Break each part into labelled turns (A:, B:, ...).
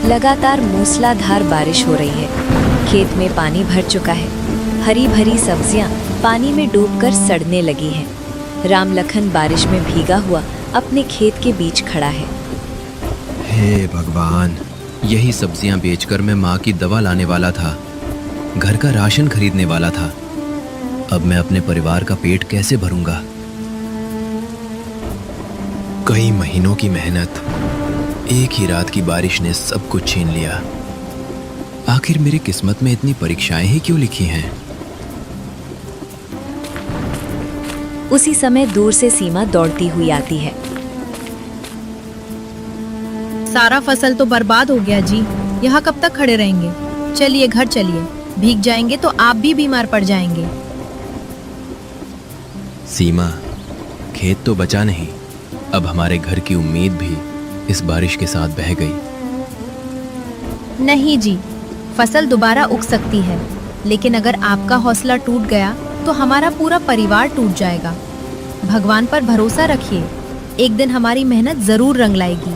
A: लगातार मूसलाधार बारिश हो रही है। खेत में पानी भर चुका है। हरी भरी सब्जियां पानी में डूबकर सड़ने लगी हैं। राम लखन बारिश में भीगा हुआ अपने खेत के बीच खड़ा है।
B: हे भगवान, यही सब्जियां बेचकर मैं माँ की दवा लाने वाला था, घर का राशन खरीदने वाला था। अब मैं अपने परिवार का पेट कैसे भरूंगा? कई महीनों की मेहनत, एक ही रात की बारिश ने सब कुछ छीन लिया। आखिर मेरी किस्मत में इतनी परीक्षाएं ही क्यों लिखी हैं?
A: उसी समय दूर से सीमा दौड़ती हुई आती है।
C: सारा फसल तो बर्बाद हो गया जी। यहाँ कब तक खड़े रहेंगे? चलिए घर चलिए, भीग जाएंगे तो आप भी बीमार पड़ जाएंगे।
B: सीमा, खेत तो बचा नहीं, अब हमारे घर की उम्मीद भी इस बारिश के साथ बह गई।
C: नहीं जी, फसल दोबारा उग सकती है, लेकिन अगर आपका हौसला टूट गया तो हमारा पूरा परिवार टूट जाएगा। भगवान पर भरोसा रखिए, एक दिन हमारी मेहनत जरूर रंग लाएगी।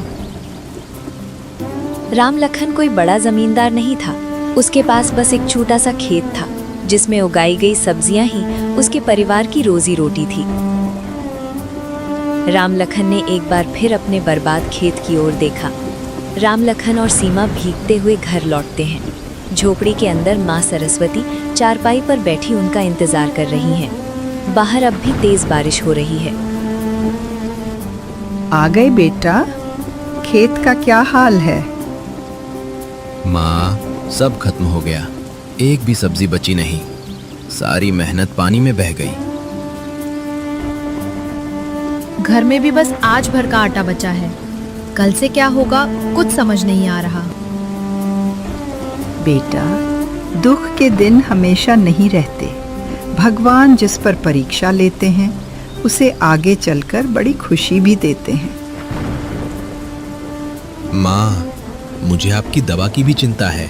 A: राम लखन कोई बड़ा जमींदार नहीं था। उसके पास बस एक छोटा सा खेत था, जिसमें उगाई गई सब्जियां ही उसके परिवार की रोजी रोटी थी। राम लखन ने एक बार फिर अपने बर्बाद खेत की ओर देखा। राम लखन और सीमा भीगते हुए घर लौटते हैं। झोपड़ी के अंदर माँ सरस्वती चारपाई पर बैठी उनका इंतजार कर रही हैं। बाहर अब भी तेज बारिश हो रही है।
D: आ गए बेटा, खेत का क्या हाल है?
B: माँ, सब खत्म हो गया, एक भी सब्जी बची नहीं। सारी मेहनत पानी में बह गई।
C: घर में भी बस आज भर का आटा बचा है। कल से क्या होगा कुछ समझ नहीं आ रहा।
D: बेटा, दुख के दिन हमेशा नहीं रहते। भगवान जिस पर परीक्षा लेते हैं, उसे आगे चलकर बड़ी खुशी भी देते हैं।
B: माँ, मुझे आपकी दवा की भी चिंता है।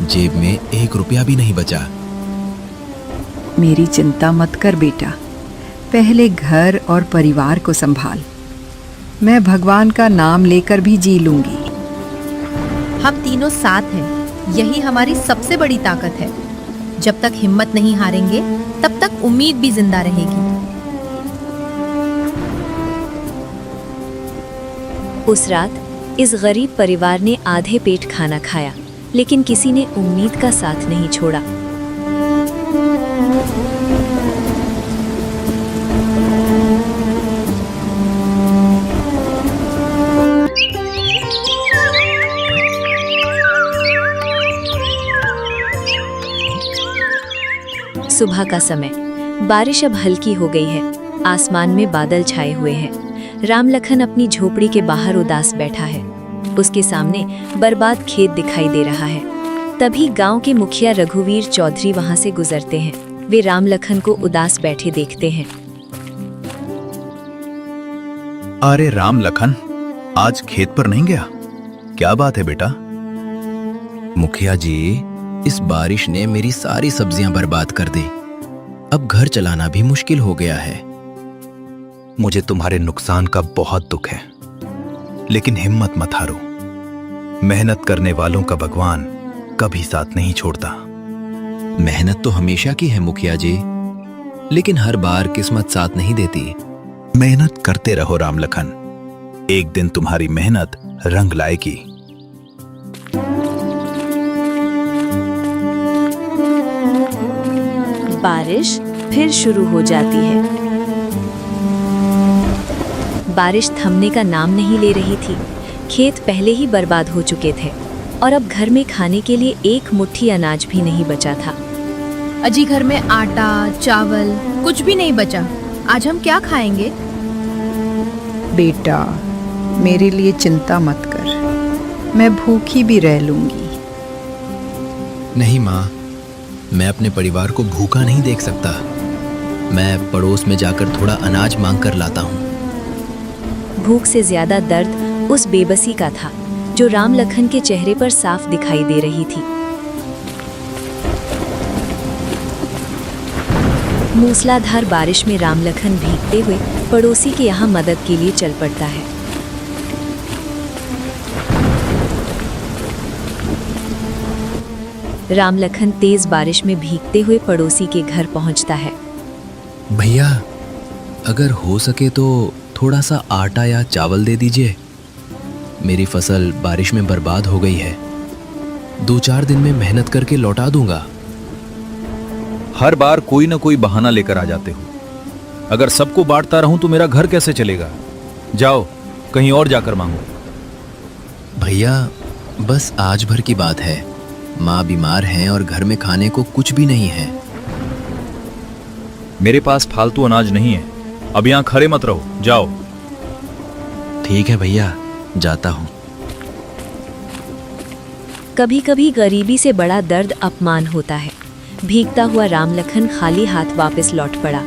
B: जेब में 1 रुपया भी नहीं बचा।
D: मेरी चिंता मत कर बेटा, पहले घर और परिवार को संभाल। मैं भगवान का नाम लेकर भी जी लूंगी।
C: हम तीनों साथ हैं, यही हमारी सबसे बड़ी ताकत है। जब तक हिम्मत नहीं हारेंगे, तब तक उम्मीद भी जिंदा रहेगी।
A: उस रात इस गरीब परिवार ने आधे पेट खाना खाया, लेकिन किसी ने उम्मीद का साथ नहीं छोड़ा। सुबह का समय, बारिश अब हल्की हो गई है। आसमान में बादल छाए हुए हैं। राम लखन अपनी झोपड़ी के बाहर उदास बैठा है। उसके सामने बर्बाद खेत दिखाई दे रहा है। तभी गांव के मुखिया रघुवीर चौधरी वहां से गुजरते हैं। वे राम लखन को उदास बैठे देखते हैं।
E: अरे राम लखन, आज खेत पर नहीं गया? क्या बात है बेटा?
B: मुखिया जी, इस बारिश ने मेरी सारी सब्जियां बर्बाद कर दी। अब घर चलाना भी मुश्किल हो गया है।
E: मुझे तुम्हारे नुकसान का बहुत दुख है, लेकिन हिम्मत मत हारो। मेहनत करने वालों का भगवान कभी साथ नहीं छोड़ता।
B: मेहनत तो हमेशा की है मुखिया जी, लेकिन हर बार किस्मत साथ नहीं देती।
E: मेहनत करते रहो राम लखन, एक दिन तुम्हारी मेहनत रंग लाएगी।
A: बारिश फिर शुरू हो जाती है। बारिश थमने का नाम नहीं ले रही थी। खेत पहले ही बर्बाद हो चुके थे और अब घर में खाने के लिए एक मुट्ठी अनाज भी नहीं बचा था।
C: अजी, घर में आटा चावल कुछ भी नहीं बचा। आज हम क्या खाएंगे?
D: बेटा, मेरे लिए चिंता मत कर, मैं भूखी भी रह लूंगी।
B: नहीं माँ, मैं अपने परिवार को भूखा नहीं देख सकता। मैं पड़ोस में जाकर थोड़ा अनाज मांग कर लाता हूँ।
A: भूख से ज्यादा दर्द उस बेबसी का था, जो राम लखन के चेहरे पर साफ दिखाई दे रही थी। मूसलाधार बारिश में राम लखन भीगते हुए पड़ोसी के यहाँ मदद के लिए चल पड़ता है। राम लखन तेज बारिश में भीगते हुए पड़ोसी के घर पहुंचता है।
B: भैया, अगर हो सके तो थोड़ा सा आटा या चावल दे दीजिए। मेरी फसल बारिश में बर्बाद हो गई है। 2-4 दिन में मेहनत करके लौटा दूंगा।
E: हर बार कोई ना कोई बहाना लेकर आ जाते हो। अगर सबको बांटता रहूं तो मेरा घर कैसे चलेगा? जाओ, कहीं और जाकर मांगो।
B: भैया, बस आज भर की बात है। माँ बीमार हैं और घर में खाने को कुछ भी नहीं है।
E: मेरे पास फालतू अनाज नहीं है। अब यहां खड़े मत रहो, जाओ।
B: ठीक है भैया, जाता हूँ।
A: कभी कभी गरीबी से बड़ा दर्द अपमान होता है। भीगता हुआ राम लखन खाली हाथ वापस लौट पड़ा।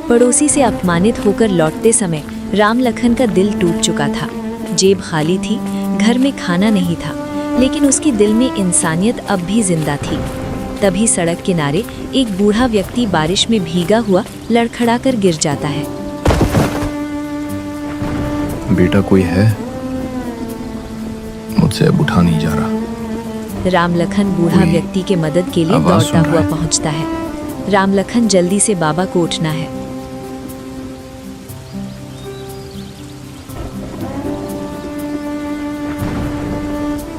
A: पड़ोसी से अपमानित होकर लौटते समय राम लखन का दिल टूट चुका था। जेब खाली थी, घर में खाना नहीं था, लेकिन उसके दिल में इंसानियत अब भी जिंदा थी। तभी सड़क किनारे एक बूढ़ा व्यक्ति बारिश में भीगा हुआ लड़खड़ाकर गिर जाता है।
F: बेटा, कोई है? मुझसे अब उठा नहीं जा रहा।
A: राम लखन बूढ़ा
F: कोई
A: व्यक्ति के मदद के लिए
F: आवाज
A: दौड़ता
F: सुन रहा
A: हुआ
F: है।
A: पहुंचता है। राम लखन जल्दी से बाबा को उठना है।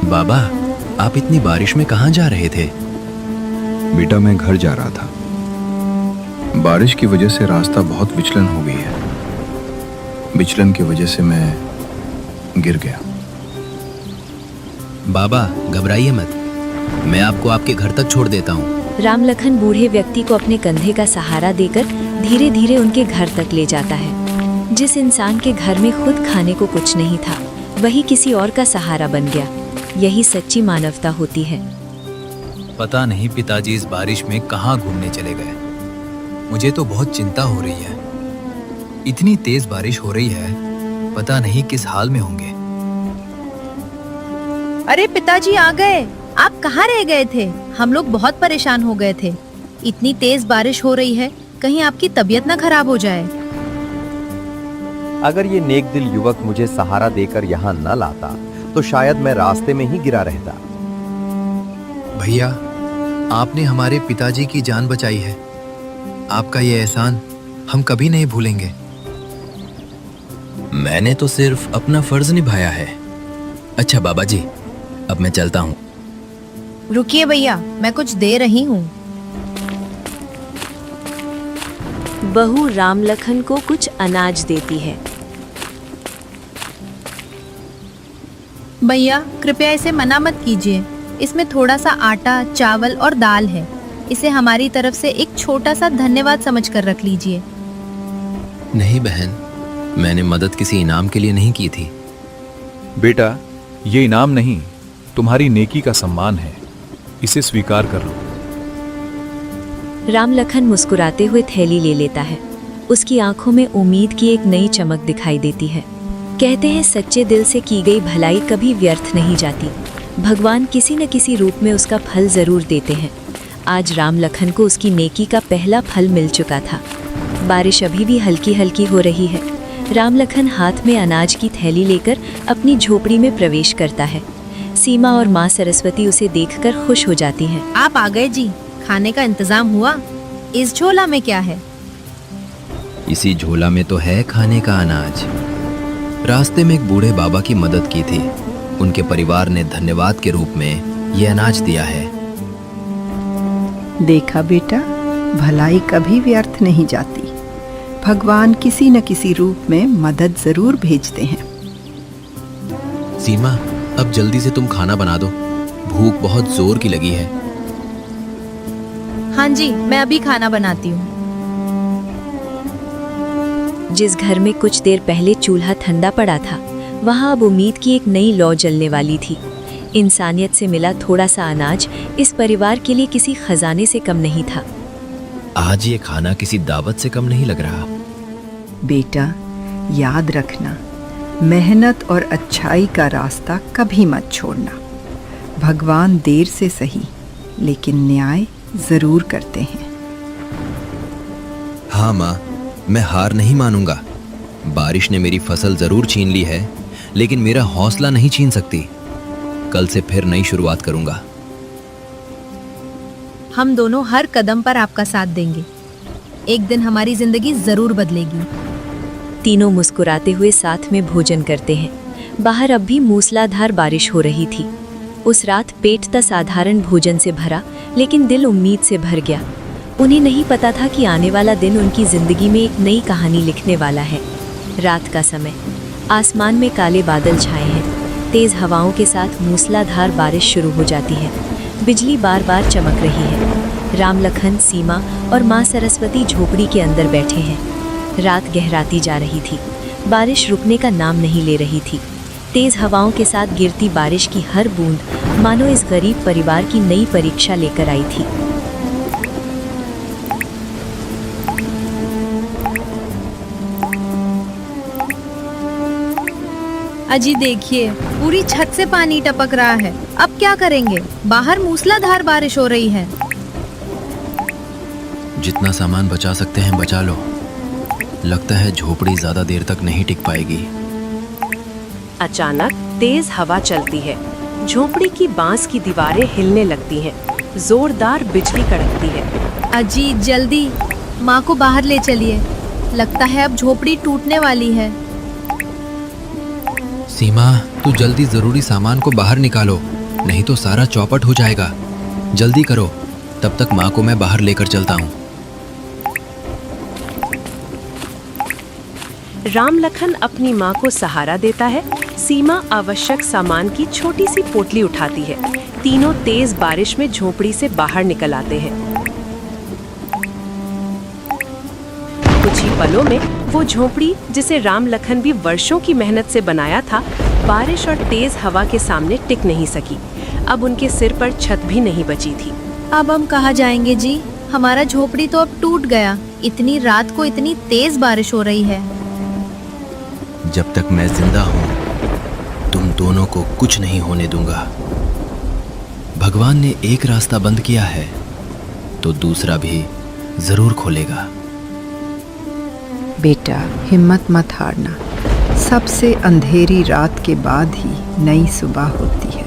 B: बाबा, आप इतनी बारिश में कहाँ जा रहे थे?
F: बेटा, मैं घर जा रहा था। बारिश की वजह से रास्ता बहुत विचलन हो गई है। विचलन की वजह से मैं गिर गया।
B: बाबा, घबराइए मत। मैं आपको आपके घर तक छोड़ देता हूँ।
A: राम लखन बूढ़े व्यक्ति को अपने कंधे का सहारा देकर धीरे धीरे उनके घर तक ले जाता है। जिस इंसान के घर में खुद खाने को कुछ नहीं था, वही किसी और का सहारा बन गया। यही सच्ची मानवता होती है।
B: पता नहीं पिताजी इस बारिश में कहाँ घूमने चले गए। मुझे तो बहुत चिंता हो रही है। इतनी तेज बारिश हो रही है, पता नहीं किस हाल में होंगे।
C: अरे पिताजी आ गए। आप कहाँ रह गए थे? हम लोग बहुत परेशान हो गए थे। इतनी तेज बारिश हो रही है, कहीं आपकी तबीयत ना खराब हो जाए।
G: अगर ये नेक दिल युवक मुझे सहारा देकर यहाँ न लाता तो शायद मैं रास्ते में ही गिरा रहता।
B: भैया, आपने हमारे पिताजी की जान बचाई है। आपका ये एहसान हम कभी नहीं भूलेंगे। मैंने तो सिर्फ अपना फर्ज निभाया है। अच्छा बाबा जी, अब मैं चलता हूँ।
C: रुकिए भैया, मैं कुछ दे रही हूँ।
A: बहू राम लखन को कुछ अनाज देती है।
C: भैया, कृपया इसे मना मत कीजिए। इसमें थोड़ा सा आटा, चावल और दाल है। इसे हमारी तरफ से एक छोटा सा धन्यवाद समझकर रख लीजिए।
B: नहीं बहन, मैंने मदद किसी इनाम के लिए नहीं की थी।
E: बेटा, ये इनाम नहीं, तुम्हारी नेकी का सम्मान है। इसे स्वीकार कर लो।
A: राम लखन मुस्कुराते हुए थैली ले लेता है। उसकी आंखों में उम्मीद की एक नई चमक दिखाई देती है। कहते हैं सच्चे दिल से की गई भलाई कभी व्यर्थ नहीं जाती। भगवान किसी न किसी रूप में उसका फल जरूर देते हैं। आज राम लखन को उसकी नेकी का पहला फल मिल चुका था। बारिश अभी भी हल्की हल्की हो रही है। राम लखन हाथ में अनाज की थैली लेकर अपनी झोपड़ी में प्रवेश करता है। सीमा और माँ सरस्वती उसे देखकर खुश हो जाती हैं।
C: आप आ गए जी। खाने का इंतजाम हुआ? इस झोला में क्या है?
B: इसी झोला में तो है खाने का अनाज। रास्ते में एक बूढ़े बाबा की मदद की थी। उनके परिवार ने धन्यवाद के रूप में ये अनाज दिया है।
D: देखा बेटा, भलाई कभी व्यर्थ नहीं जाती। भगवान किसी न किसी रूप में मदद जरूर भेजते हैं।
B: सीमा, अब जल्दी से तुम खाना बना दो। भूख बहुत जोर की लगी है।
C: हाँ जी, मैं अभी खाना बनाती हूँ।
A: जिस घर में कुछ देर पहले चूल्हा ठंडा पड़ा था, वहाँ अब उम्मीद की एक नई लौ जलने वाली थी। इंसानियत से मिला थोड़ा सा अनाज इस परिवार के लिए किसी खजाने से कम नहीं था।
B: आज ये खाना किसी दावत से कम नहीं लग रहा।
D: बेटा, याद रखना, मेहनत और अच्छाई का रास्ता कभी मत छोड़ना। भगवान देर से सही, लेकिन न्याय जरूर करते हैं।
B: हाँ माँ, मैं हार नहीं मानूंगा। बारिश ने मेरी फसल जरूर छीन ली है, लेकिन मेरा हौसला नहीं छीन सकती। कल से फिर नई शुरुआत करूंगा।
C: हम दोनों हर कदम पर आपका साथ देंगे। एक दिन हमारी जिंदगी जरूर बदलेगी।
A: तीनों मुस्कुराते हुए साथ में भोजन करते हैं। बाहर अब भी मूसलाधार बारिश हो रही थी। उस रात पेट तो साधारण भोजन से भरा, लेकिन दिल उम्मीद से भर गया। उन्हें नहीं पता था कि आने वाला दिन उनकी जिंदगी में एक नई कहानी लिखने वाला है। रात का समय, आसमान में काले बादल छाए हैं। तेज हवाओं के साथ मूसलाधार बारिश शुरू हो जाती है। बिजली बार बार चमक रही है। राम लखन, सीमा और माँ सरस्वती झोपड़ी के अंदर बैठे हैं। रात गहराती जा रही थी। बारिश रुकने का नाम नहीं ले रही थी। तेज हवाओं के साथ गिरती बारिश की हर बूंद मानो इस गरीब परिवार की नई परीक्षा लेकर आई थी।
C: अजी देखिए, पूरी छत से पानी टपक रहा है। अब क्या करेंगे? बाहर मूसलाधार बारिश हो रही है।
B: जितना सामान बचा सकते हैं बचा लो। लगता है झोपड़ी ज्यादा देर तक नहीं टिक पाएगी।
H: अचानक तेज हवा चलती है। झोपड़ी की बांस की दीवारें हिलने लगती हैं। जोरदार बिजली कड़कती है।
C: अजी जल्दी माँ को बाहर ले चलिए। लगता है अब झोपड़ी टूटने वाली है।
B: सीमा, तू जल्दी जरूरी सामान को बाहर निकालो, नहीं तो सारा चौपट हो जाएगा। जल्दी करो, तब तक माँ को मैं बाहर लेकर चलता हूँ।
H: राम लखन अपनी माँ को सहारा देता है। सीमा आवश्यक सामान की छोटी सी पोटली उठाती है। तीनों तेज बारिश में झोपड़ी से बाहर निकल आते हैं। कुछ ही पलों में वो झोपड़ी, जिसे राम लखन भी वर्षों की मेहनत से बनाया था, बारिश और तेज हवा के सामने टिक नहीं सकी। अब उनके सिर पर छत भी नहीं बची थी।
C: अब हम कहाँ जाएंगे जी? हमारा झोपड़ी तो अब टूट गया। इतनी रात को इतनी तेज बारिश हो रही है।
B: जब तक मैं जिंदा हूँ तुम दोनों को कुछ नहीं होने दूंगा। भगवान ने एक रास्ता बंद किया है तो दूसरा भी जरूर खोलेगा।
D: बेटा, हिम्मत मत हारना। सबसे अंधेरी रात के बाद ही नई सुबह होती है।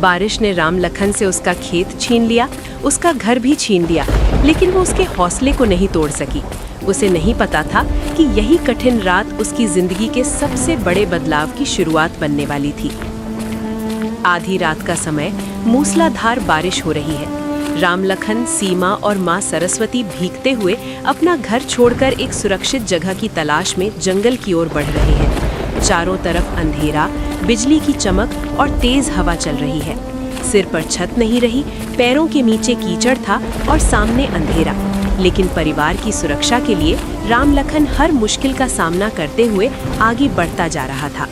H: बारिश ने राम लखन से उसका खेत छीन लिया, उसका घर भी छीन लिया, लेकिन वो उसके हौसले को नहीं तोड़ सकी। उसे नहीं पता था कि यही कठिन रात उसकी जिंदगी के सबसे बड़े बदलाव की शुरुआत बनने वाली थी। आधी रात का समय, मूसलाधार बारिश हो रही है। राम लखन, सीमा और माँ सरस्वती भीगते हुए अपना घर छोड़कर एक सुरक्षित जगह की तलाश में जंगल की ओर बढ़ रहे हैं। चारों तरफ अंधेरा, बिजली की चमक और तेज हवा चल रही है। सिर पर छत नहीं रही, पैरों के नीचे कीचड़ था और सामने अंधेरा। लेकिन परिवार की सुरक्षा के लिए राम लखन हर मुश्किल का सामना करते हुए आगे बढ़ता जा रहा था।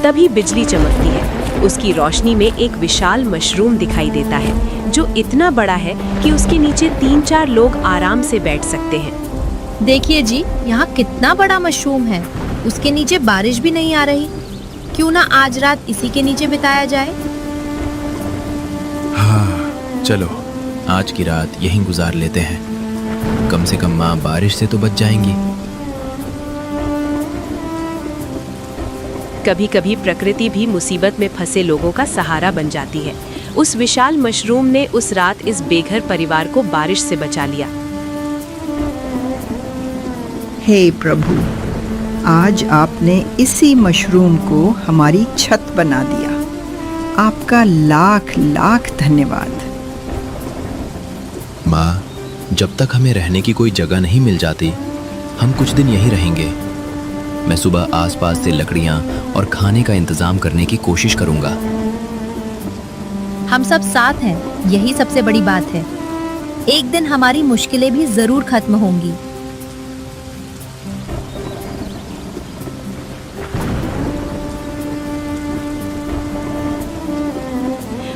H: तभी बिजली चमकती है। उसकी रोशनी में एक विशाल मशरूम दिखाई देता है, जो इतना बड़ा है कि उसके नीचे 3-4 लोग आराम से बैठ सकते हैं।
C: देखिए जी, यहाँ कितना बड़ा मशरूम है। उसके नीचे बारिश भी नहीं आ रही। क्यों ना आज रात इसी के नीचे बिताया जाए?
B: हाँ, चलो आज की रात यहीं गुजार लेते हैं। कम से कम माँ बारिश से तो बच जाएंगी।
H: कभी कभी प्रकृति भी मुसीबत में फंसे लोगों का सहारा बन जाती है। उस विशाल मशरूम ने उस रात इस बेघर परिवार को बारिश से बचा लिया।
D: हे प्रभु, आज आपने इसी मशरूम को हमारी छत बना दिया। आपका लाख लाख धन्यवाद।
B: माँ, जब तक हमें रहने की कोई जगह नहीं मिल जाती, हम कुछ दिन यहीं रहेंगे। मैं सुबह आसपास से लकड़ियाँ और खाने का इंतजाम करने की कोशिश करूँगा।
C: हम सब साथ हैं, यही सबसे बड़ी बात है। एक दिन हमारी मुश्किलें भी जरूर खत्म होंगी।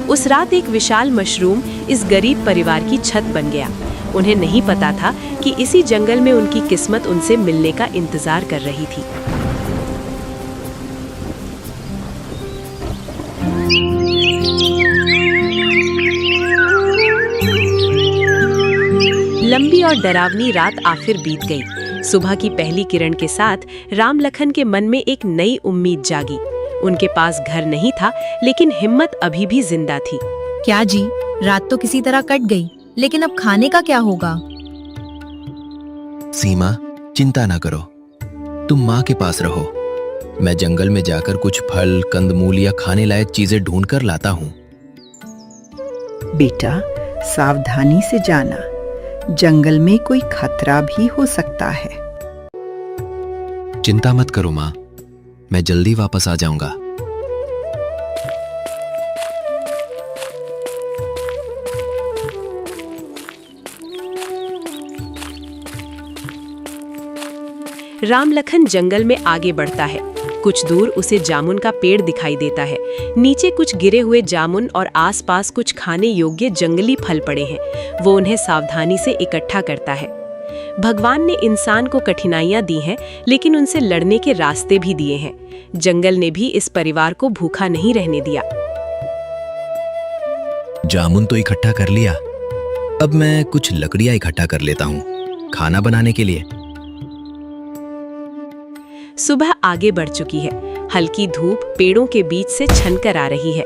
H: उस रात एक विशाल मशरूम इस गरीब परिवार की छत बन गया। उन्हें नहीं पता था कि इसी जंगल में उनकी किस्मत उनसे मिलने का इंतजार कर रही थी। लंबी और डरावनी रात आखिर बीत गई। सुबह की पहली किरण के साथ राम लखन के मन में एक नई उम्मीद जागी। उनके पास घर नहीं था, लेकिन हिम्मत अभी भी जिंदा थी।
C: क्या जी, रात तो किसी तरह कट गई, लेकिन अब खाने का क्या होगा?
B: सीमा, चिंता ना करो, तुम माँ के पास रहो। मैं जंगल में जाकर कुछ फल, कंदमूल या खाने लायक चीजें ढूंढ कर लाता हूँ।
D: बेटा, सावधानी से जाना, जंगल में कोई खतरा भी हो सकता है।
B: चिंता मत करो माँ, मैं जल्दी वापस आ जाऊंगा।
H: राम लखन जंगल में आगे बढ़ता है। कुछ दूर उसे जामुन का पेड़ दिखाई देता है। नीचे कुछ गिरे हुए जामुन और आसपास कुछ खाने योग्य जंगली फल पड़े हैं। वो उन्हें सावधानी से इकट्ठा करता है। भगवान ने इंसान को कठिनाइयां दी हैं, लेकिन उनसे लड़ने के रास्ते भी दिए हैं। जंगल ने भी इस परिवार को भूखा नहीं रहने दिया।
B: जामुन तो इकट्ठा कर लिया, अब मैं कुछ लकड़ियां इकट्ठा कर लेता हूँ खाना बनाने के लिए।
H: सुबह आगे बढ़ चुकी है। हल्की धूप पेड़ों के बीच से छनकर आ रही है।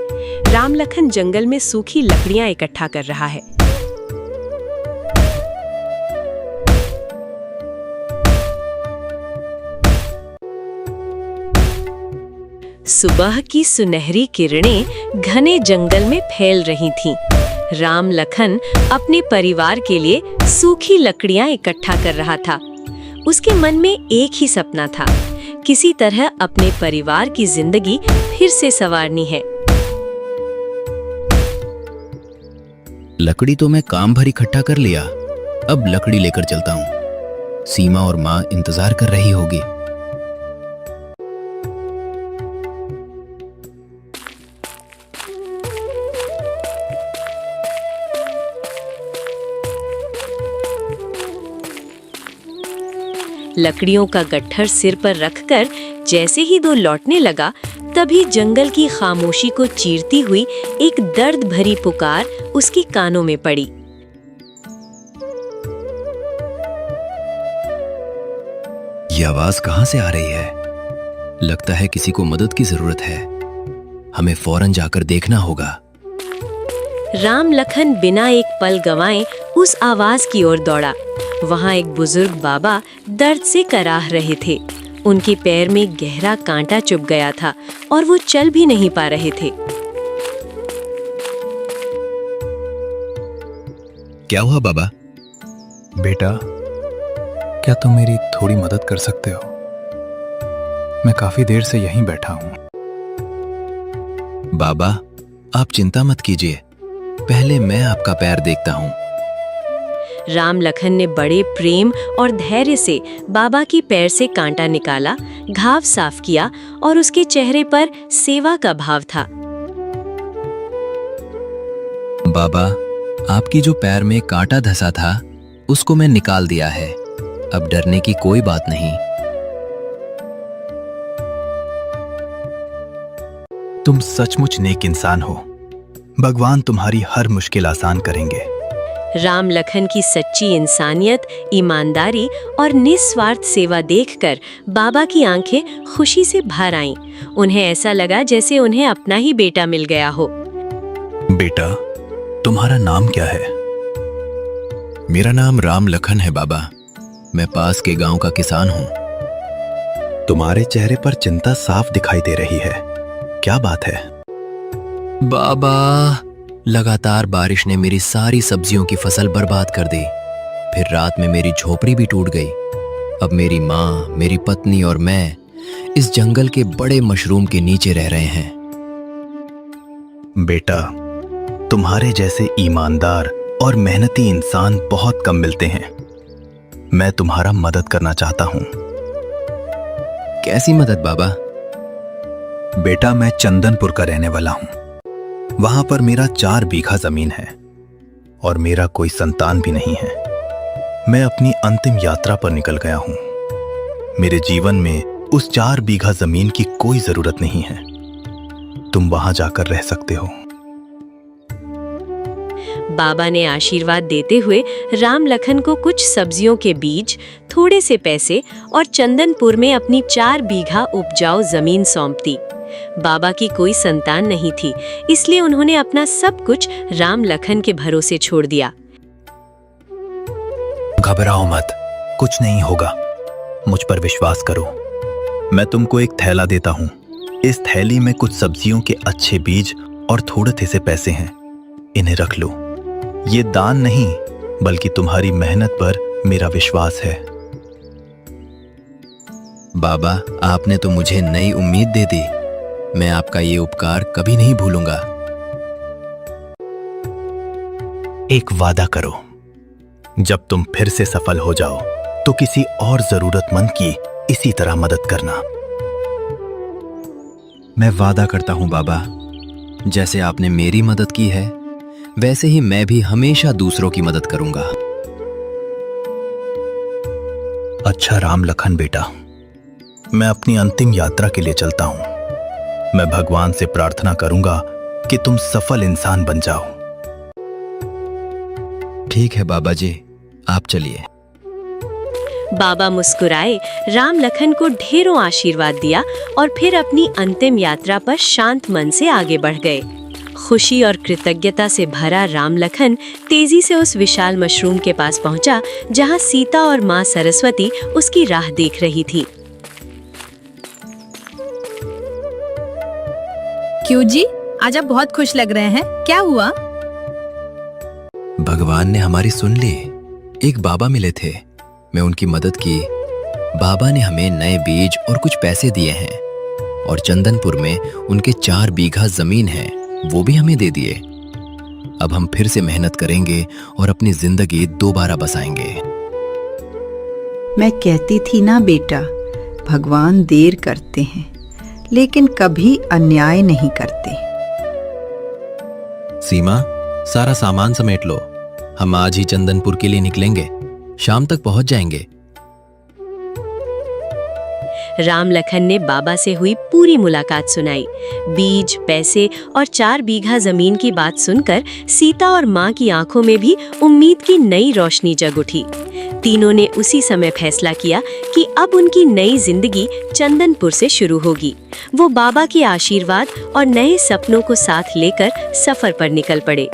H: राम लखन जंगल में सूखी लकड़ियां इकट्ठा कर रहा है। सुबह की सुनहरी किरणें घने जंगल में फैल रही थीं। राम लखन अपने परिवार के लिए सूखी लकड़ियां इकट्ठा कर रहा था। उसके मन में एक ही सपना था, किसी तरह अपने परिवार की जिंदगी फिर से संवारनी है।
B: लकड़ी तो मैं काम भर इकट्ठा कर लिया, अब लकड़ी लेकर चलता हूँ। सीमा और माँ इंतजार कर रही होगी।
A: लकड़ियों का गट्ठर सिर पर रखकर जैसे ही दो लौटने लगा, तभी जंगल की खामोशी को चीरती हुई एक दर्द भरी पुकार उसकी कानों में पड़ी।
B: ये आवाज कहाँ से आ रही है? लगता है किसी को मदद की जरूरत है। हमें फौरन जाकर देखना होगा।
A: राम लखन बिना एक पल गंवाए उस आवाज की ओर दौड़ा। वहां एक बुजुर्ग बाबा दर्द से कराह रहे थे। उनके पैर में गहरा कांटा चुभ गया था और वो चल भी नहीं पा रहे थे।
B: क्या हुआ बाबा?
E: बेटा, क्या तुम मेरी थोड़ी मदद कर सकते हो? मैं काफी देर से यहीं बैठा हूं।
B: बाबा, आप चिंता मत कीजिए, पहले मैं आपका पैर देखता हूँ।
A: राम लखन ने बड़े प्रेम और धैर्य से बाबा की पैर से कांटा निकाला, घाव साफ किया और उसके चेहरे पर सेवा का भाव था।
B: बाबा, आपकी जो पैर में कांटा धंसा था, उसको मैं निकाल दिया है। अब डरने की कोई बात नहीं।
E: तुम सचमुच नेक इंसान हो। भगवान तुम्हारी हर मुश्किल आसान करेंगे।
A: राम लखन की सच्ची इंसानियत, ईमानदारी और निस्वार्थ सेवा देखकर बाबा की आंखें खुशी से भर आईं। उन्हें ऐसा लगा जैसे उन्हें अपना ही बेटा मिल गया हो।
E: बेटा, तुम्हारा नाम क्या है?
B: मेरा नाम राम लखन है बाबा। मैं पास के गांव का किसान हूँ।
E: तुम्हारे चेहरे पर चिंता साफ दिखाई दे रही है। क्या बात है?
B: बाबा, लगातार बारिश ने मेरी सारी सब्जियों की फसल बर्बाद कर दी। फिर रात में मेरी झोपड़ी भी टूट गई। अब मेरी माँ, मेरी पत्नी और मैं इस जंगल के बड़े मशरूम के नीचे रह रहे हैं।
E: बेटा, तुम्हारे जैसे ईमानदार और मेहनती इंसान बहुत कम मिलते हैं। मैं तुम्हारा मदद करना चाहता हूं।
B: कैसी मदद बाबा?
E: बेटा, मैं चंदनपुर का रहने वाला हूं। वहां पर मेरा 4 बीघा जमीन है और मेरा कोई संतान भी नहीं है। मैं अपनी अंतिम यात्रा पर निकल गया हूं। मेरे जीवन में उस 4 बीघा जमीन की कोई जरूरत नहीं है। तुम वहां जाकर रह सकते हो।
A: बाबा ने आशीर्वाद देते हुए राम लखन को कुछ सब्जियों के बीज, थोड़े से पैसे और चंदनपुर में अपनी 4 बीघा उपजाऊ जमीन सौंप दी।
H: बाबा की कोई संतान नहीं थी, इसलिए उन्होंने अपना सब कुछ राम लखन के भरोसे छोड़ दिया।
E: घबराओ मत, कुछ नहीं होगा, मुझ पर विश्वास करो। मैं तुमको एक थैला देता हूँ। इस थैली में कुछ सब्जियों के अच्छे बीज और थोड़े थे से पैसे हैं, इन्हें रख लो। ये दान नहीं, बल्कि तुम्हारी मेहनत पर मेरा विश्वास है।
B: बाबा, आपने तो मुझे नई उम्मीद दे दी। मैं आपका ये उपकार कभी नहीं भूलूंगा।
E: एक वादा करो, जब तुम फिर से सफल हो जाओ तो किसी और जरूरतमंद की इसी तरह मदद करना।
B: मैं वादा करता हूं बाबा, जैसे आपने मेरी मदद की है वैसे ही मैं भी हमेशा दूसरों की मदद करूंगा।
E: अच्छा राम लखन बेटा, मैं अपनी अंतिम यात्रा के लिए चलता हूं। मैं भगवान से प्रार्थना करूंगा कि तुम सफल इंसान बन जाओ।
B: ठीक है बाबा जी, आप चलिए।
H: बाबा मुस्कुराए, राम लखन को ढेरों आशीर्वाद दिया और फिर अपनी अंतिम यात्रा पर शांत मन से आगे बढ़ गए। खुशी और कृतज्ञता से भरा राम लखन तेजी से उस विशाल मशरूम के पास पहुंचा, जहां सीता और मां सरस्वती उसकी राह देख रही थी।
C: क्यों जी, आज आप बहुत खुश लग रहे हैं, क्या हुआ?
B: भगवान ने हमारी सुन ली। एक बाबा मिले थे, मैं उनकी मदद की। बाबा ने हमें नए बीज और कुछ पैसे दिए हैं और चंदनपुर में उनके 4 बीघा जमीन है, वो भी हमें दे दिए। अब हम फिर से मेहनत करेंगे और अपनी जिंदगी दोबारा बसाएंगे।
D: मैं कहती थी ना बेटा, भगवान देर करते हैं लेकिन कभी अन्याय नहीं करते।
B: सीमा, सारा सामान समेट लो, हम आज ही चंदनपुर के लिए निकलेंगे, शाम तक पहुंच जाएंगे।
H: राम लखन ने बाबा से हुई पूरी मुलाकात सुनाई। बीज, पैसे और 4 बीघा जमीन की बात सुनकर सीता और मां की आंखों में भी उम्मीद की नई रोशनी जग उठी। तीनों ने उसी समय फैसला किया कि अब उनकी नई जिंदगी चंदनपुर से शुरू होगी। वो बाबा के आशीर्वाद और नए सपनों को साथ लेकर सफर पर निकल पड़े।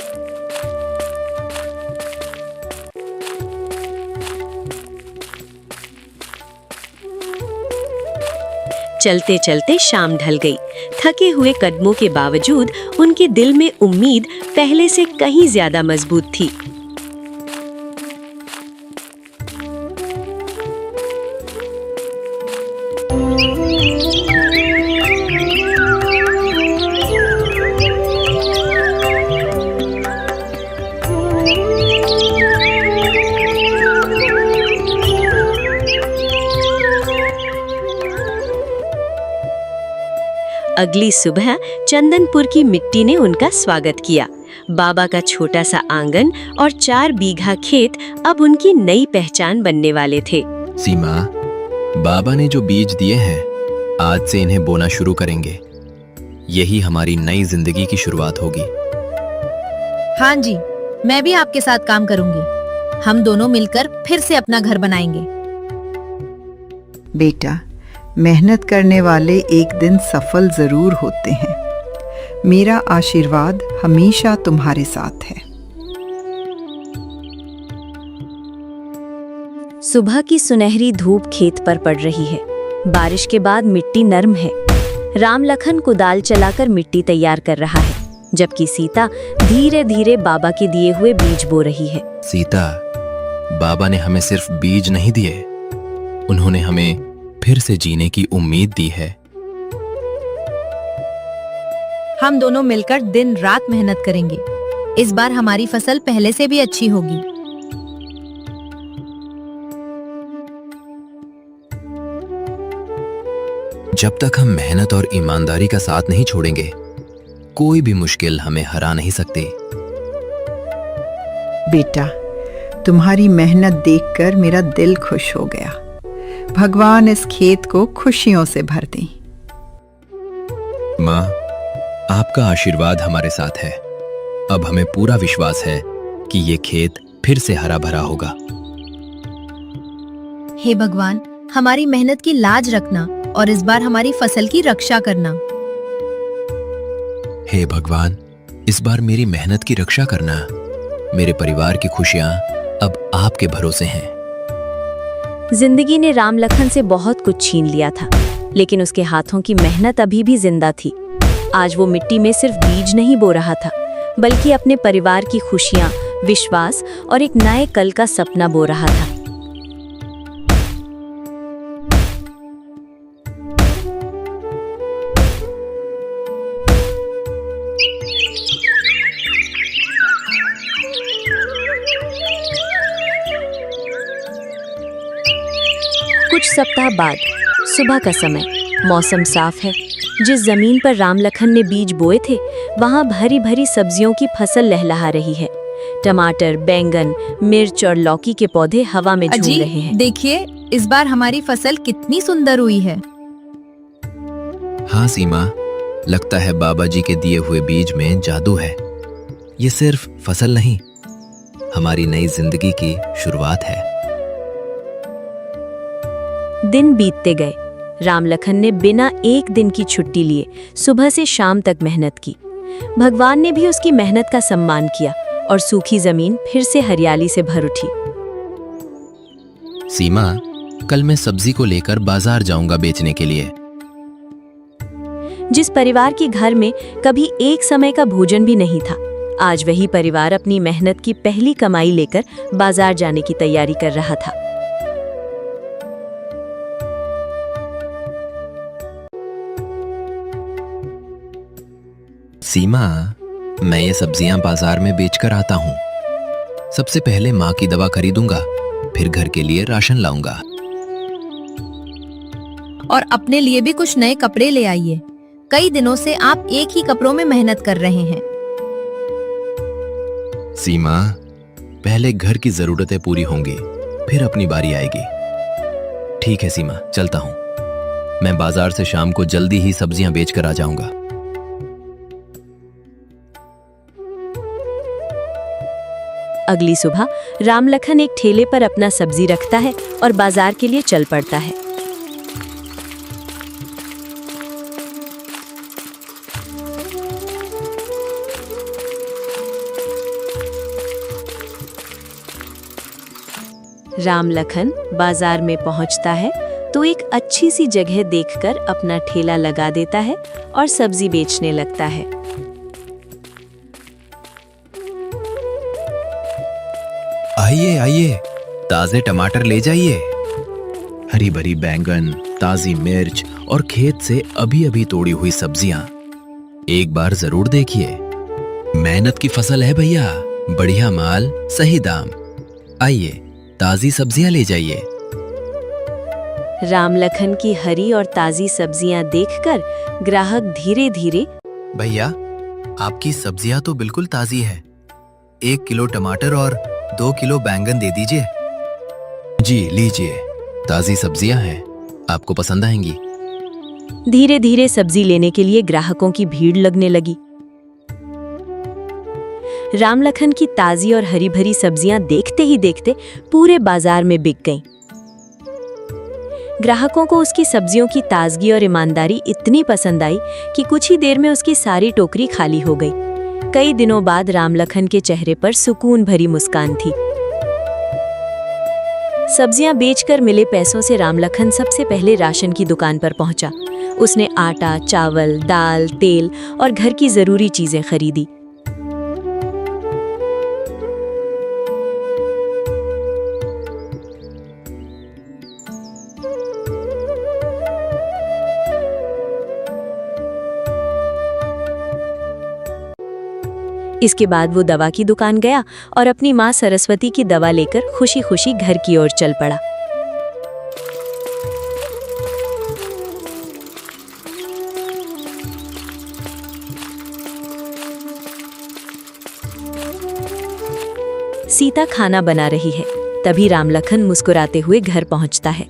H: चलते चलते शाम ढल गई। थके हुए कदमों के बावजूद उनके दिल में उम्मीद पहले से कहीं ज्यादा मजबूत थी। अगली सुबह चंदनपुर की मिट्टी ने उनका स्वागत किया। बाबा का छोटा सा आंगन और 4 बीघा खेत अब उनकी नई पहचान बनने वाले थे।
B: सीमा, बाबा ने जो बीज दिए हैं आज से इन्हें बोना शुरू करेंगे। यही हमारी नई जिंदगी की शुरुआत होगी।
C: हाँ जी, मैं भी आपके साथ काम करूंगी। हम दोनों मिलकर फिर से अपना घर बनाएंगे।
D: बेटा, मेहनत करने वाले एक दिन सफल जरूर होते हैं। मेरा आशीर्वाद हमेशा तुम्हारे साथ है।
A: सुबह की सुनहरी धूप खेत पर पड़ रही है। बारिश के बाद मिट्टी नरम है। राम लखन कुदाल चलाकर मिट्टी तैयार कर रहा है, जबकि सीता धीरे धीरे बाबा के दिए हुए बीज बो रही है।
B: सीता, बाबा ने हमें सिर्फ बीज नहीं दिए, उन्होंने हमें फिर से जीने की उम्मीद दी है।
C: हम दोनों मिलकर दिन रात मेहनत करेंगे। इस बार हमारी फसल पहले से भी अच्छी होगी।
B: जब तक हम मेहनत और ईमानदारी का साथ नहीं छोड़ेंगे, कोई भी मुश्किल हमें हरा नहीं सकती।
D: बेटा, तुम्हारी मेहनत देखकर मेरा दिल खुश हो गया। भगवान इस खेत को खुशियों से भर दें।
B: माँ, आपका आशीर्वाद हमारे साथ है। अब हमें पूरा विश्वास है कि ये खेत फिर से हरा भरा होगा।
C: हे भगवान, हमारी मेहनत की लाज रखना और इस बार हमारी फसल की रक्षा करना।
B: हे भगवान, इस बार मेरी मेहनत की रक्षा करना। मेरे परिवार की खुशियां अब आपके भरोसे हैं।
A: जिंदगी ने राम लखन से बहुत कुछ छीन लिया था, लेकिन उसके हाथों की मेहनत अभी भी जिंदा थी। आज वो मिट्टी में सिर्फ बीज नहीं बो रहा था, बल्कि अपने परिवार की खुशियां, विश्वास और एक नए कल का सपना बो रहा था। कुछ सप्ताह बाद सुबह का समय, मौसम साफ है। जिस जमीन पर राम लखन ने बीज बोए थे, वहां भरी भरी सब्जियों की फसल लहलहा रही है। टमाटर, बैंगन, मिर्च और लौकी के पौधे हवा में झूम रहे हैं।
C: देखिए, इस बार हमारी फसल कितनी सुंदर हुई है।
B: हाँ सीमा, लगता है बाबा जी के दिए हुए बीज में जादू है। ये सिर्फ फसल नहीं, हमारी नई जिंदगी की शुरुआत है।
A: दिन बीतते गए। राम लखन ने बिना एक दिन की छुट्टी लिए सुबह से शाम तक मेहनत की। भगवान ने भी उसकी मेहनत का सम्मान किया और सूखी जमीन फिर से हरियाली से भर उठी।
B: सीमा, कल मैं सब्जी को लेकर बाजार जाऊंगा बेचने के लिए।
A: जिस परिवार के घर में कभी एक समय का भोजन भी नहीं था, आज वही परिवार अपनी मेहनत की पहली कमाई लेकर बाजार जाने की तैयारी कर रहा था।
B: सीमा, मैं ये सब्जियां बाजार में बेचकर आता हूँ। सबसे पहले माँ की दवा खरीदूंगा, फिर घर के लिए राशन लाऊंगा।
C: और अपने लिए भी कुछ नए कपड़े ले आइए। कई दिनों से आप एक ही कपड़ों में मेहनत कर रहे हैं।
B: सीमा, पहले घर की जरूरतें पूरी होंगी, फिर अपनी बारी आएगी। ठीक है सीमा, चलता हूँ। मैं बाजार से शाम को जल्दी ही सब्जियां बेचकर आ जाऊंगा।
A: अगली सुबह राम लखन एक ठेले पर अपना सब्जी रखता है और बाजार के लिए चल पड़ता है। राम लखन बाजार में पहुंचता है तो एक अच्छी सी जगह देखकर अपना ठेला लगा देता है और सब्जी बेचने लगता है।
B: आइए आइए, ताजे टमाटर ले जाइए। हरी भरी बैंगन, ताजी मिर्च और खेत से अभी अभी तोड़ी हुई सब्जियां एक बार जरूर देखिए। मेहनत की फसल है भैया, बढ़िया माल, सही दाम। आइए, ताजी सब्जियां ले जाइए।
A: राम लखन की हरी और ताजी सब्जियां देखकर ग्राहक धीरे धीरे,
B: भैया, आपकी सब्जियां तो बिल्कुल ताजी है। 1 किलो टमाटर और 2 किलो बैंगन दे दीजिए। जी लीजिए, ताजी सब्जियां हैं, आपको पसंद आएंगी।
A: धीरे धीरे सब्जी लेने के लिए ग्राहकों की भीड़ लगने लगी। राम लखन की ताजी और हरी भरी सब्जियां देखते ही देखते पूरे बाजार में बिक गईं। ग्राहकों को उसकी सब्जियों की ताजगी और ईमानदारी इतनी पसंद आई कि कुछ ही देर में उसकी सारी टोकरी खाली हो गई। कई दिनों बाद राम लखन के चेहरे पर सुकून भरी मुस्कान थी। सब्जियां बेचकर मिले पैसों से राम लखन सबसे पहले राशन की दुकान पर पहुंचा। उसने आटा, चावल, दाल, तेल और घर की जरूरी चीजें खरीदी। इसके बाद वो दवा की दुकान गया और अपनी माँ सरस्वती की दवा लेकर खुशी खुशी घर की ओर चल पड़ा। सीता खाना बना रही है, तभी राम लखन मुस्कुराते हुए घर पहुंचता है।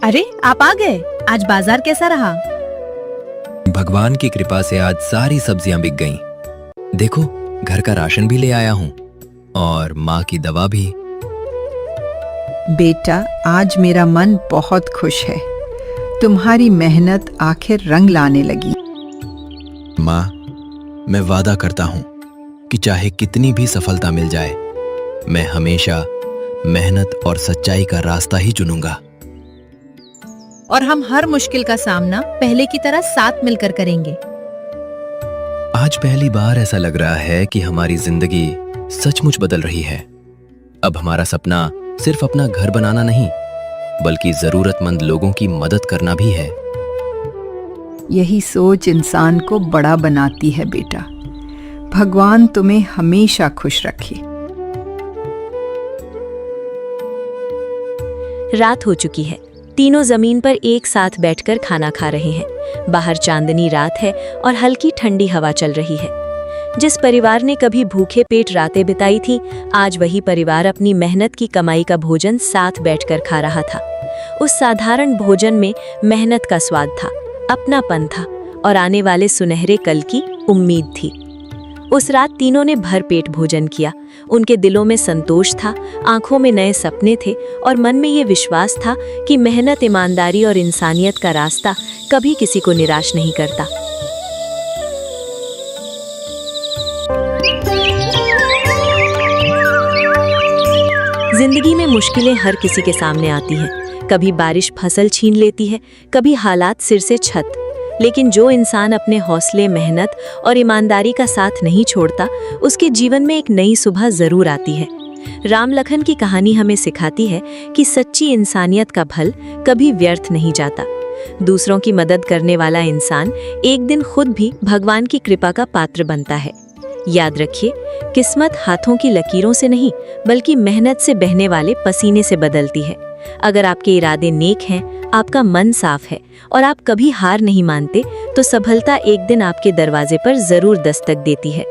C: अरे, आप आ गए। आज बाजार कैसा रहा?
B: भगवान की कृपा से आज सारी सब्जियां बिक गईं। देखो, घर का राशन भी ले आया हूँ और माँ की दवा भी।
D: बेटा, आज मेरा मन बहुत खुश है। तुम्हारी मेहनत आखिर रंग लाने लगी।
B: माँ, मैं वादा करता हूं कि चाहे कितनी भी सफलता मिल जाए, मैं हमेशा मेहनत और सच्चाई का रास्ता ही चुनूंगा।
C: और हम हर मुश्किल का सामना पहले की तरह साथ मिलकर करेंगे।
B: आज पहली बार ऐसा लग रहा है कि हमारी जिंदगी सचमुच बदल रही है। अब हमारा सपना सिर्फ अपना घर बनाना नहीं, बल्कि जरूरतमंद लोगों की मदद करना भी है।
D: यही सोच इंसान को बड़ा बनाती है बेटा। भगवान तुम्हें हमेशा खुश रखे।
A: रात हो चुकी है। तीनों जमीन पर एक साथ बैठकर खाना खा रहे हैं। बाहर चांदनी रात है और हल्की ठंडी हवा चल रही है। जिस परिवार ने कभी भूखे पेट रातें बिताई थी, आज वही परिवार अपनी मेहनत की कमाई का भोजन साथ बैठकर खा रहा था। उस साधारण भोजन में मेहनत का स्वाद था, अपनापन था और आने वाले सुनहरे कल की उम्मीद थी। उस रात तीनों ने भरपेट भोजन किया। उनके दिलों में संतोष था, आंखों में नए सपने थे और मन में ये विश्वास था कि मेहनत, ईमानदारी और इंसानियत का रास्ता कभी किसी को निराश नहीं करता। जिंदगी में मुश्किलें हर किसी के सामने आती हैं। कभी बारिश फसल छीन लेती है, कभी हालात सिर से छत। लेकिन जो इंसान अपने हौसले, मेहनत और ईमानदारी का साथ नहीं छोड़ता, उसके जीवन में एक नई सुबह जरूर आती है। राम लखन की कहानी हमें सिखाती है कि सच्ची इंसानियत का फल कभी व्यर्थ नहीं जाता। दूसरों की मदद करने वाला इंसान एक दिन खुद भी भगवान की कृपा का पात्र बनता है। याद रखिए, किस्मत हाथों की लकीरों से नहीं, बल्कि मेहनत से बहने वाले पसीने से बदलती है। अगर आपके इरादे नेक हैं, आपका मन साफ है और आप कभी हार नहीं मानते, तो सफलता एक दिन आपके दरवाजे पर जरूर दस्तक देती है।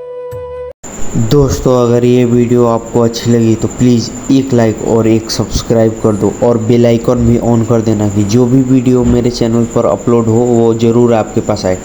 I: दोस्तों, अगर ये वीडियो आपको अच्छी लगी तो प्लीज़ एक लाइक और एक सब्सक्राइब कर दो और बेल आइकन भी ऑन कर देना कि जो भी वीडियो मेरे चैनल पर अपलोड हो वो ज़रूर आपके पास आए।